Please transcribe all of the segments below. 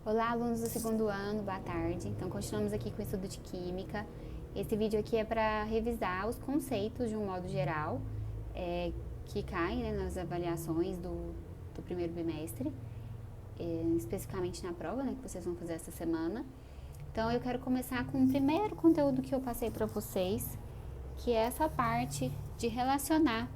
Olá, alunos do segundo ano, boa tarde. Então, continuamos aqui com o estudo de Química. Esse vídeo aqui é para revisar os conceitos de um modo geral, que caem, né, nas avaliações do primeiro bimestre, especificamente na prova, né, que vocês vão fazer essa semana. Então, eu quero começar com o primeiro conteúdo que eu passei para vocês, que é essa parte de relacionar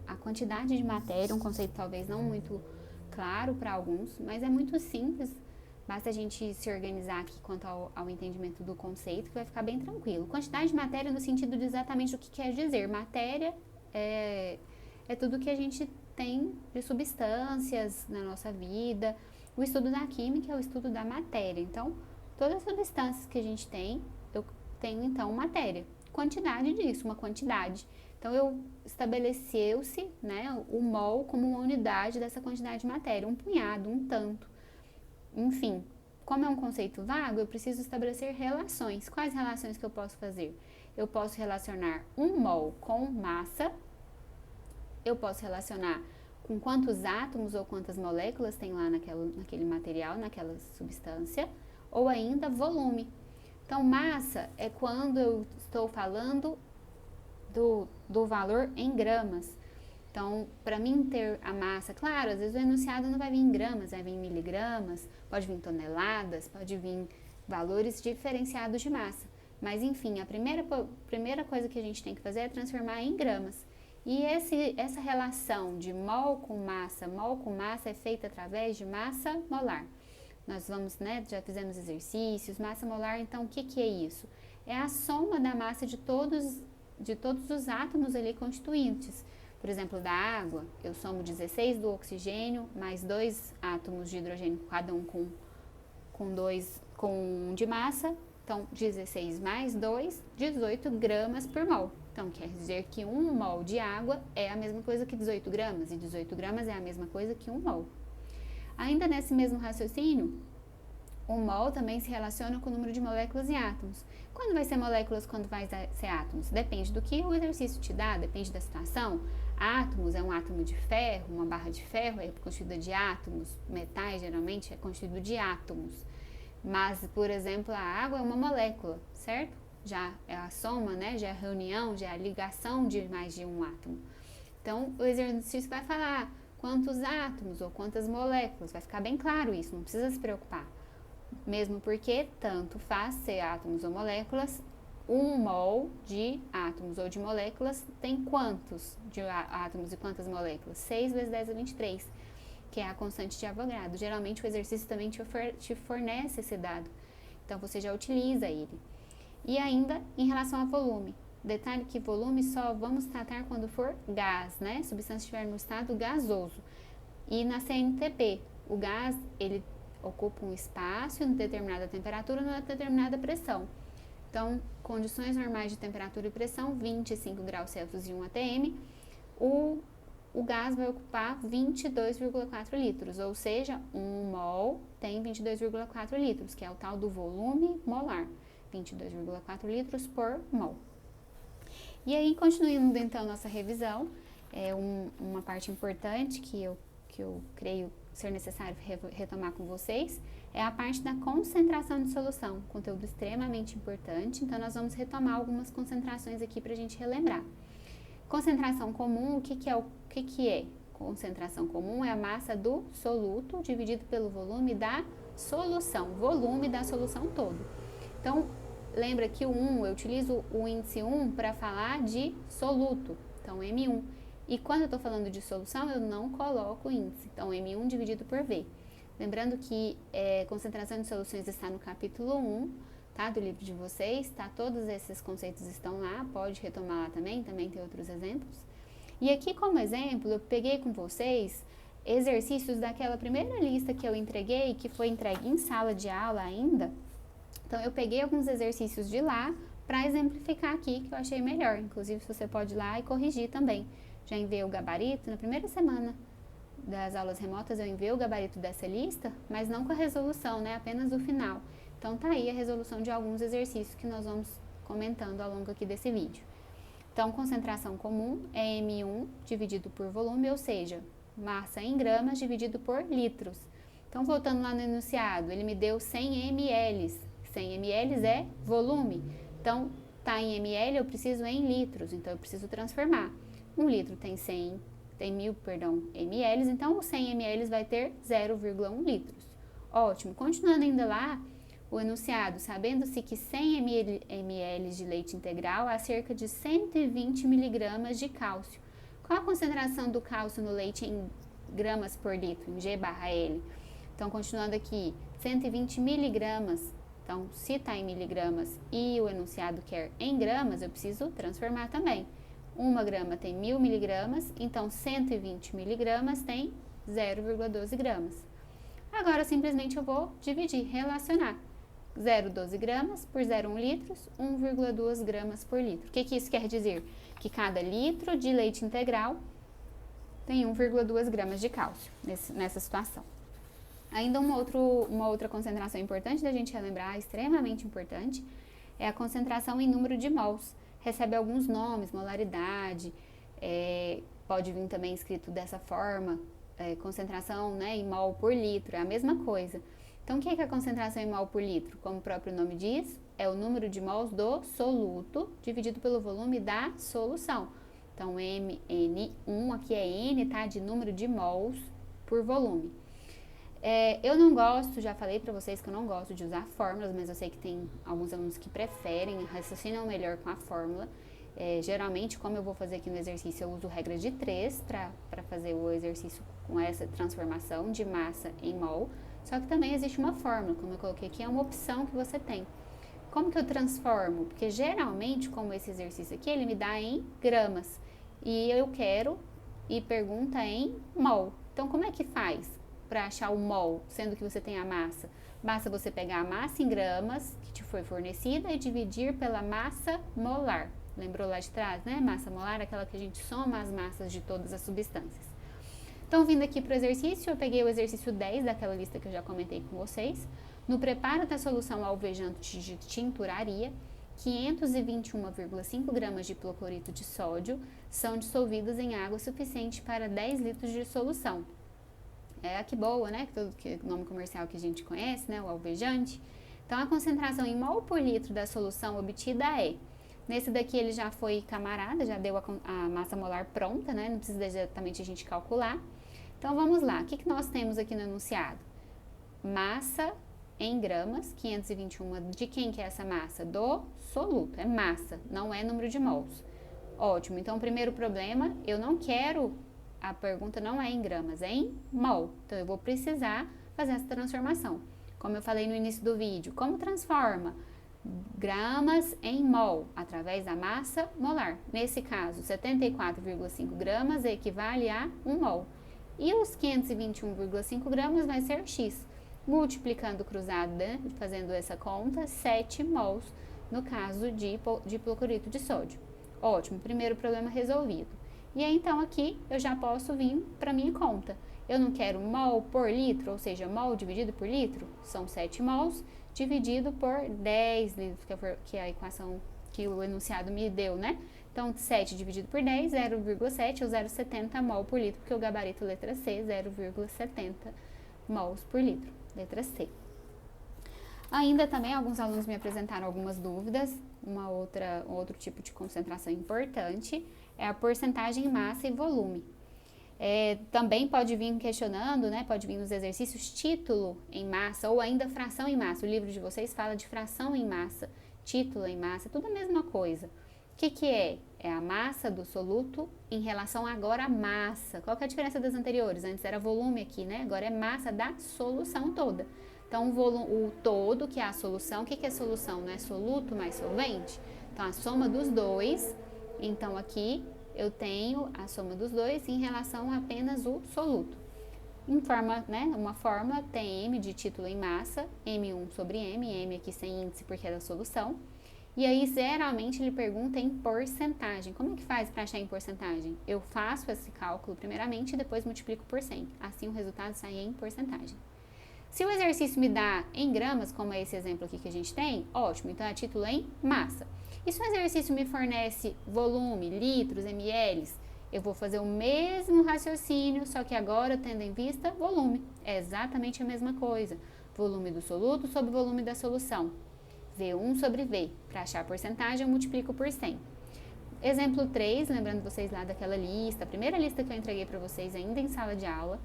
a quantidade de matéria, um conceito talvez não muito claro para alguns, mas é muito simples. Basta a gente se organizar aqui quanto ao entendimento do conceito, que vai ficar bem tranquilo. Quantidade de matéria no sentido de exatamente o que quer dizer. Matéria é tudo que a gente tem de substâncias na nossa vida. O estudo da química é o estudo da matéria. Então, todas as substâncias que a gente tem, eu tenho então matéria. Quantidade disso, uma quantidade. Então, estabeleceu-se, né, o mol como uma unidade dessa quantidade de matéria, um punhado, um tanto. Enfim, como é um conceito vago, eu preciso estabelecer relações. Quais relações que eu posso fazer? Eu posso relacionar um mol com massa, eu posso relacionar com quantos átomos ou quantas moléculas tem lá naquele material, naquela substância, ou ainda volume. Então, massa é quando eu estou falando do valor em gramas. Então, para mim ter a massa, claro, às vezes o enunciado não vai vir em gramas, vai vir em miligramas, pode vir em toneladas, pode vir valores diferenciados de massa. Mas, enfim, a primeira coisa que a gente tem que fazer é transformar em gramas. E essa relação de mol com massa é feita através de massa molar. Nós vamos, né, já fizemos exercícios, massa molar, então o que é isso? É a soma da massa de todos os átomos ali constituintes. Por exemplo, da água, eu somo 16 do oxigênio, mais 2 átomos de hidrogênio, cada um com 1 de massa. Então, 16 mais 2, 18 gramas por mol. Então, quer dizer que 1 mol de água é a mesma coisa que 18 gramas, e 18 gramas é a mesma coisa que 1 mol. Ainda nesse mesmo raciocínio, o mol também se relaciona com o número de moléculas e átomos. Quando vai ser moléculas, quando vai ser átomos? Depende do que o exercício te dá, depende da situação. Átomos é um átomo de ferro, uma barra de ferro é constituída de átomos, metais geralmente é constituído de átomos. Mas, por exemplo, a água é uma molécula, certo? Já é a soma, né? Já é a reunião, já é a ligação de mais de um átomo. Então, o exercício vai falar quantos átomos ou quantas moléculas, vai ficar bem claro isso, não precisa se preocupar. Mesmo porque tanto faz ser átomos ou moléculas, 1 mol de átomos ou de moléculas tem quantos de átomos e quantas moléculas? 6 vezes 10 a 23, que é a constante de Avogadro. Geralmente o exercício também te fornece esse dado, então você já utiliza ele. E ainda em relação a volume. Detalhe que volume só vamos tratar quando for gás, né? Substância estiver no estado gasoso. E na CNTP, o gás, ele ocupa um espaço em determinada temperatura, numa determinada pressão. Então, condições normais de temperatura e pressão, 25 graus Celsius e 1 atm, o gás vai ocupar 22,4 litros, ou seja, 1 mol tem 22,4 litros, que é o tal do volume molar, 22,4 litros por mol. E aí, continuando então nossa revisão, uma parte importante que eu creio ser necessário retomar com vocês, é a parte da concentração de solução, conteúdo extremamente importante, então nós vamos retomar algumas concentrações aqui para a gente relembrar. Concentração comum, o que é? Concentração comum é a massa do soluto dividido pelo volume da solução, volume da solução todo. Então, lembra que o 1, eu utilizo o índice 1 para falar de soluto, então M1. E quando eu estou falando de solução, eu não coloco índice, então M1 dividido por V. Lembrando que concentração de soluções está no capítulo 1, tá, do livro de vocês, tá? Todos esses conceitos estão lá, pode retomar lá também tem outros exemplos. E aqui como exemplo, eu peguei com vocês exercícios daquela primeira lista que eu entreguei, que foi entregue em sala de aula ainda. Então, eu peguei alguns exercícios de lá para exemplificar aqui, que eu achei melhor. Inclusive, você pode ir lá e corrigir também. Já enviei o gabarito, na primeira semana das aulas remotas eu enviei o gabarito dessa lista, mas não com a resolução, né? Apenas o final. Então, tá aí a resolução de alguns exercícios que nós vamos comentando ao longo aqui desse vídeo. Então, concentração comum é M1 dividido por volume, ou seja, massa em gramas dividido por litros. Então, voltando lá no enunciado, ele me deu 100 ml. 100 ml é volume. Então, tá em ml, eu preciso em litros. Então, eu preciso transformar. 1 litro tem 1000 ml, então o 100 ml vai ter 0,1 litros. Ótimo. Continuando ainda lá, o enunciado, sabendo-se que 100 ml de leite integral há cerca de 120 miligramas de cálcio. Qual a concentração do cálcio no leite em gramas por litro, em G/L? Então, continuando aqui, 120 miligramas. Então, se está em miligramas e o enunciado quer em gramas, eu preciso transformar também. 1 grama tem 1000 miligramas, então 120 miligramas tem 0,12 gramas. Agora, simplesmente eu vou dividir, relacionar. 0,12 gramas por 0,1 litros, 1,2 gramas por litro. O que isso quer dizer? Que cada litro de leite integral tem 1,2 gramas de cálcio nessa situação. Ainda uma outra concentração importante da gente relembrar, extremamente importante, é a concentração em número de mols. Recebe alguns nomes, molaridade, pode vir também escrito dessa forma, concentração, né, em mol por litro, é a mesma coisa. Então, o que é a concentração em mol por litro? Como o próprio nome diz, é o número de mols do soluto dividido pelo volume da solução. Então, MN1, aqui é N, tá? De número de mols por volume. Eu não gosto, já falei pra vocês que eu não gosto de usar fórmulas, mas eu sei que tem alguns alunos que preferem, raciocinam melhor com a fórmula. Geralmente, como eu vou fazer aqui no exercício, eu uso regra de 3 para fazer o exercício com essa transformação de massa em mol. Só que também existe uma fórmula, como eu coloquei aqui, é uma opção que você tem. Como que eu transformo? Porque geralmente, como esse exercício aqui, ele me dá em gramas. E eu quero e pergunta em mol. Então, como é que faz para achar o mol, sendo que você tem a massa? Basta você pegar a massa em gramas que te foi fornecida e dividir pela massa molar. Lembrou lá de trás, né? Massa molar, aquela que a gente soma as massas de todas as substâncias. Então, vindo aqui para o exercício, eu peguei o exercício 10 daquela lista que eu já comentei com vocês. No preparo da solução alvejante de tinturaria, 521,5 gramas de hipoclorito de sódio são dissolvidos em água suficiente para 10 litros de solução. Que boa, né? Que nome comercial que a gente conhece, né? O alvejante. Então, a concentração em mol por litro da solução obtida é... Nesse daqui ele já foi camarada, já deu a massa molar pronta, né? Não precisa exatamente a gente calcular. Então, vamos lá. O que nós temos aqui no enunciado? Massa em gramas, 521. De quem que é essa massa? Do soluto. É massa, não é número de mols. Ótimo. Então, o primeiro problema, eu não quero... A pergunta não é em gramas, é em mol. Então, eu vou precisar fazer essa transformação. Como eu falei no início do vídeo, como transforma gramas em mol através da massa molar? Nesse caso, 74,5 gramas equivale a 1 mol. E os 521,5 gramas vai ser X. Multiplicando cruzado, né, fazendo essa conta, 7 mols no caso de hipoclorito de sódio. Ótimo, primeiro problema resolvido. E aí, então, aqui eu já posso vir para minha conta. Eu não quero mol por litro, ou seja, mol dividido por litro, são 7 mols, dividido por 10 litros, que é a equação que o enunciado me deu, né? Então, 7 dividido por 10, 0,7 ou 0,70 mol por litro, porque o gabarito letra C, 0,70 mols por litro, letra C. Ainda também, alguns alunos me apresentaram algumas dúvidas. Outro tipo de concentração importante é a porcentagem em massa e volume. Também pode vir questionando, né? Pode vir nos exercícios título em massa ou ainda fração em massa. O livro de vocês fala de fração em massa, título em massa, tudo a mesma coisa. O que é? É a massa do soluto em relação agora à massa. Qual que é a diferença das anteriores? Antes era volume aqui, né? Agora é massa da solução toda. Então, o todo, que é a solução, o que é solução? Não é soluto mais solvente? Então, a soma dos dois. Então, aqui eu tenho a soma dos dois em relação a apenas o soluto. Em forma, né, uma fórmula, Tm de título em massa, M1 sobre M, M aqui sem índice porque é da solução. E aí, geralmente, ele pergunta em porcentagem. Como é que faz para achar em porcentagem? Eu faço esse cálculo primeiramente e depois multiplico por 100. Assim, o resultado sai em porcentagem. Se o exercício me dá em gramas, como é esse exemplo aqui que a gente tem, ótimo, então é título em massa. E se o exercício me fornece volume, litros, ml, Eu vou fazer o mesmo raciocínio, só que agora tendo em vista volume. É exatamente a mesma coisa. Volume do soluto sobre volume da solução. V1 sobre V. Para achar a porcentagem, eu multiplico por 100. Exemplo 3, lembrando vocês lá daquela lista, a primeira lista que eu entreguei para vocês ainda em sala de aula.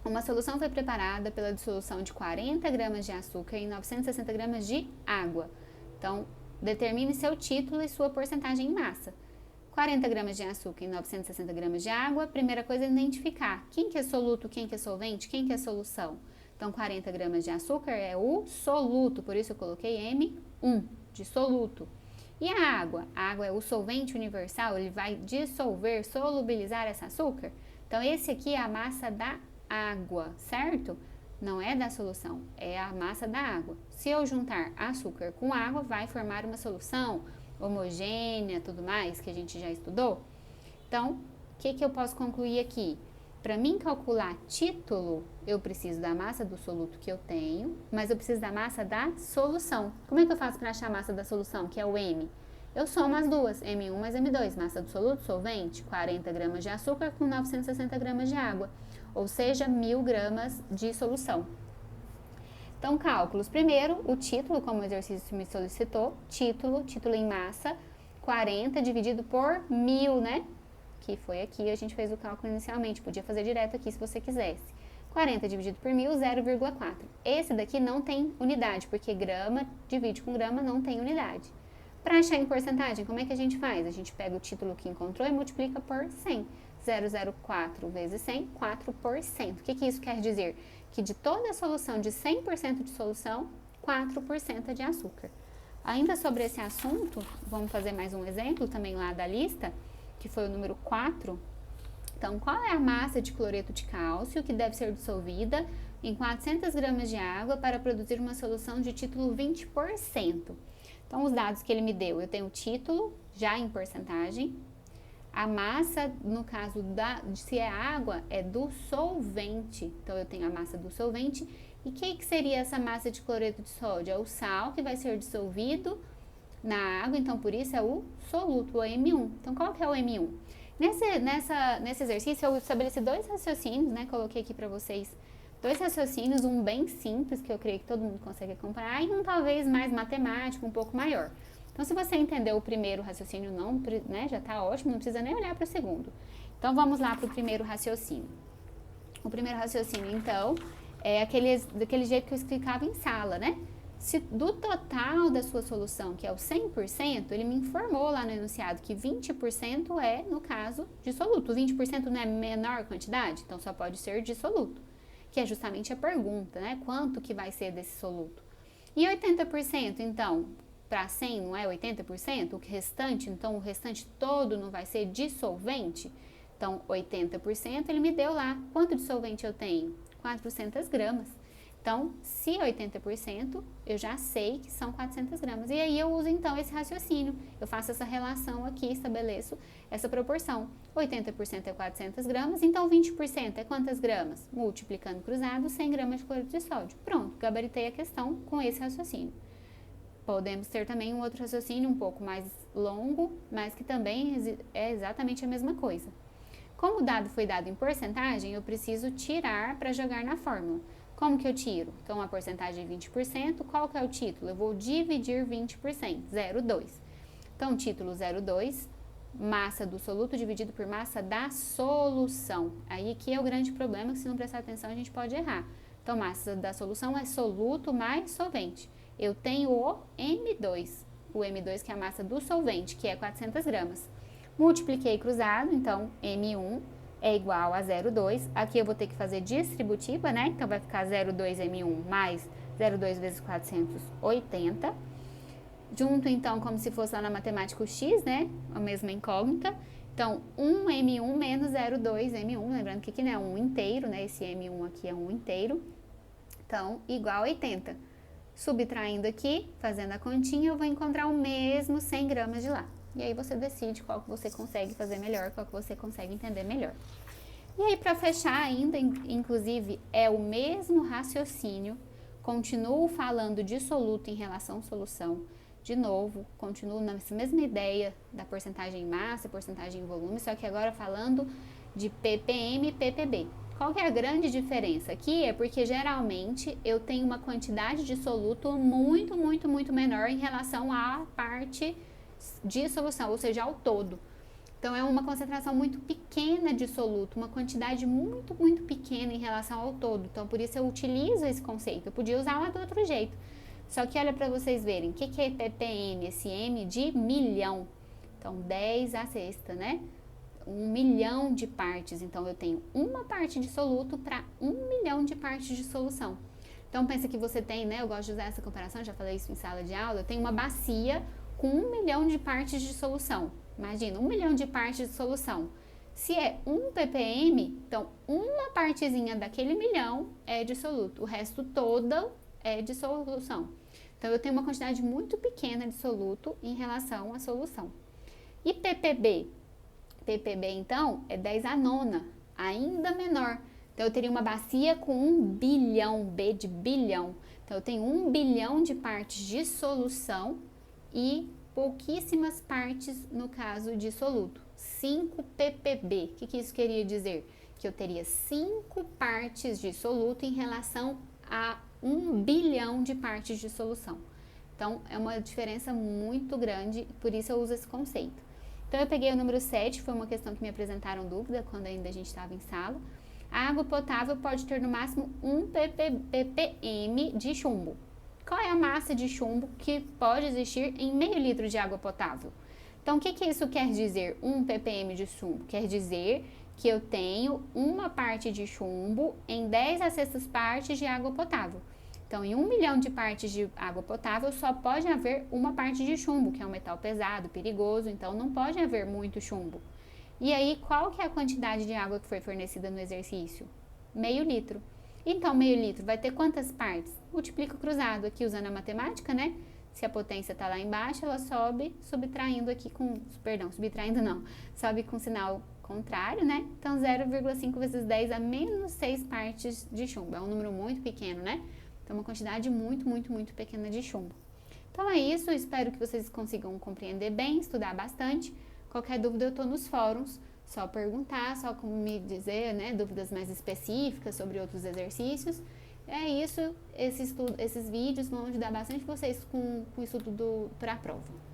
Uma solução foi preparada pela dissolução de 40 gramas de açúcar em 960 gramas de água. Então, determine seu título e sua porcentagem em massa. 40 gramas de açúcar em 960 gramas de água, primeira coisa é identificar quem que é soluto, quem que é solvente, quem que é solução. Então, 40 gramas de açúcar é o soluto, por isso eu coloquei M1, de soluto. E a água? A água é o solvente universal, ele vai dissolver, solubilizar esse açúcar. Então, esse aqui é a massa da água, certo? Não é da solução, é a massa da água. Se eu juntar açúcar com água, vai formar uma solução homogênea, tudo mais, que a gente já estudou. Então, o que eu posso concluir aqui? Para mim calcular título, eu preciso da massa do soluto que eu tenho, mas eu preciso da massa da solução. Como é que eu faço para achar a massa da solução, que é o M? Eu somo as duas, M1 mais M2, massa do soluto, solvente, 40 gramas de açúcar com 960 gramas de água, ou seja, 1000 gramas de solução. Então, cálculos. Primeiro, o título, como o exercício me solicitou, título em massa, 40 dividido por 1000, né? Que foi aqui, a gente fez o cálculo inicialmente, podia fazer direto aqui se você quisesse. 40 dividido por 1000, 0,4. Esse daqui não tem unidade, porque grama divide com grama não tem unidade. Para achar em porcentagem, como é que a gente faz? A gente pega o título que encontrou e multiplica por 100. 0,04 vezes 100, 4%. O que isso quer dizer? Que de toda a solução de 100% de solução, 4% é de açúcar. Ainda sobre esse assunto, vamos fazer mais um exemplo também lá da lista, que foi o número 4. Então, qual é a massa de cloreto de cálcio que deve ser dissolvida em 400 gramas de água para produzir uma solução de título 20%? Então, os dados que ele me deu, eu tenho o título já em porcentagem, a massa, no caso se é água, é do solvente. Então, eu tenho a massa do solvente. E o que seria essa massa de cloreto de sódio? É o sal que vai ser dissolvido na água, então por isso é o soluto, o M1. Então, qual que é o M1? Nesse exercício, eu estabeleci dois raciocínios, né? Coloquei aqui para vocês dois raciocínios, um bem simples, que eu creio que todo mundo consegue acompanhar, e um talvez mais matemático, um pouco maior. Então, se você entendeu o primeiro raciocínio, não, né, já está ótimo, não precisa nem olhar para o segundo. Então, vamos lá para o primeiro raciocínio. O primeiro raciocínio, então, é daquele jeito que eu explicava em sala, né? Se do total da sua solução, que é o 100%, ele me informou lá no enunciado que 20% é, no caso, dissoluto. 20% não é menor quantidade, então só pode ser dissoluto, que é justamente a pergunta, né? Quanto que vai ser desse soluto? E 80%, então, para 100 não é 80%? O restante, então, o restante todo não vai ser dissolvente? Então, 80% ele me deu lá. Quanto dissolvente eu tenho? 400 gramas. Então, se 80%, eu já sei que são 400 gramas. E aí eu uso, então, esse raciocínio. Eu faço essa relação aqui, estabeleço essa proporção. 80% é 400 gramas, então 20% é quantas gramas? Multiplicando cruzado, 100 gramas de cloreto de sódio. Pronto, gabaritei a questão com esse raciocínio. Podemos ter também um outro raciocínio um pouco mais longo, mas que também é exatamente a mesma coisa. Como o dado foi dado em porcentagem, eu preciso tirar para jogar na fórmula. Como que eu tiro? Então, a porcentagem é 20%, qual que é o título? Eu vou dividir 20%, 0,2. Então, título 0,2, massa do soluto dividido por massa da solução. Aí que é o grande problema, que se não prestar atenção a gente pode errar. Então, massa da solução é soluto mais solvente. Eu tenho o M2 que é a massa do solvente, que é 400 gramas. Multipliquei cruzado, então M1 é igual a 0,2. Aqui eu vou ter que fazer distributiva, né? Então, vai ficar 0,2 M1 mais 0,2 vezes 480. Junto, então, como se fosse lá na matemática o x, né? A mesma incógnita. Então, 1 M1 menos 0,2 M1. Lembrando que aqui não é um inteiro, né? Esse M1 aqui é um inteiro. Então, igual a 80. Subtraindo aqui, fazendo a continha, eu vou encontrar o mesmo 100 gramas de lá. E aí você decide qual que você consegue fazer melhor, qual que você consegue entender melhor. E aí, para fechar ainda, inclusive, é o mesmo raciocínio, continuo falando de soluto em relação à solução, De novo, continuo nessa mesma ideia da porcentagem em massa, porcentagem em volume, só que agora falando de ppm e ppb. Qual que é a grande diferença aqui? É porque geralmente eu tenho uma quantidade de soluto muito menor em relação à parte de solução, ou seja, ao todo. Então, é uma concentração muito pequena de soluto, uma quantidade muito pequena em relação ao todo. Então, por isso eu utilizo esse conceito. Eu podia usar lá do outro jeito. Só que olha para vocês verem, o que é ppm? Esse M de milhão. Então, 10 à sexta, né? 1 milhão de partes. Então, eu tenho uma parte de soluto para 1 milhão de partes de solução. Então, pensa que você tem, né? Eu gosto de usar essa comparação, já falei isso em sala de aula. Eu tenho uma bacia com 1 milhão de partes de solução. Imagina, 1 milhão de partes de solução. Se é 1 ppm, então uma partezinha daquele milhão é de soluto, o resto todo é de solução. Então, eu tenho uma quantidade muito pequena de soluto em relação à solução. E ppb? ppb, então, é 10 à nona, ainda menor. Então, eu teria uma bacia com 1 bilhão, B de bilhão. Então, eu tenho 1 bilhão de partes de solução e pouquíssimas partes no caso de soluto. 5 ppb. O que isso queria dizer? Que eu teria 5 partes de soluto em relação a 1 bilhão de partes de solução. Então, é uma diferença muito grande, por isso eu uso esse conceito. Então, eu peguei o número 7, foi uma questão que me apresentaram dúvida quando ainda a gente estava em sala. A água potável pode ter no máximo 1 ppm de chumbo. Qual é a massa de chumbo que pode existir em meio litro de água potável? Então, o que isso quer dizer, 1 ppm de chumbo? Quer dizer que eu tenho uma parte de chumbo em 10 a sextas partes de água potável. Então, em 1 milhão de partes de água potável, só pode haver uma parte de chumbo, que é um metal pesado, perigoso, então não pode haver muito chumbo. E aí, qual que é a quantidade de água que foi fornecida no exercício? Meio litro. Então, meio litro vai ter quantas partes? Multiplica o cruzado aqui usando a matemática, né? Se a potência está lá embaixo, ela sobe subtraindo aqui com... Perdão, subtraindo não. Sobe com sinal contrário, né? Então, 0,5 vezes 10 a menos 6 partes de chumbo. É um número muito pequeno, né? Então, uma quantidade muito pequena de chumbo. Então, é isso. Espero que vocês consigam compreender bem, estudar bastante. Qualquer dúvida, eu estou nos fóruns. Só perguntar, só como me dizer, né, dúvidas mais específicas sobre outros exercícios. É isso, esses vídeos vão ajudar bastante vocês com o estudo para a prova.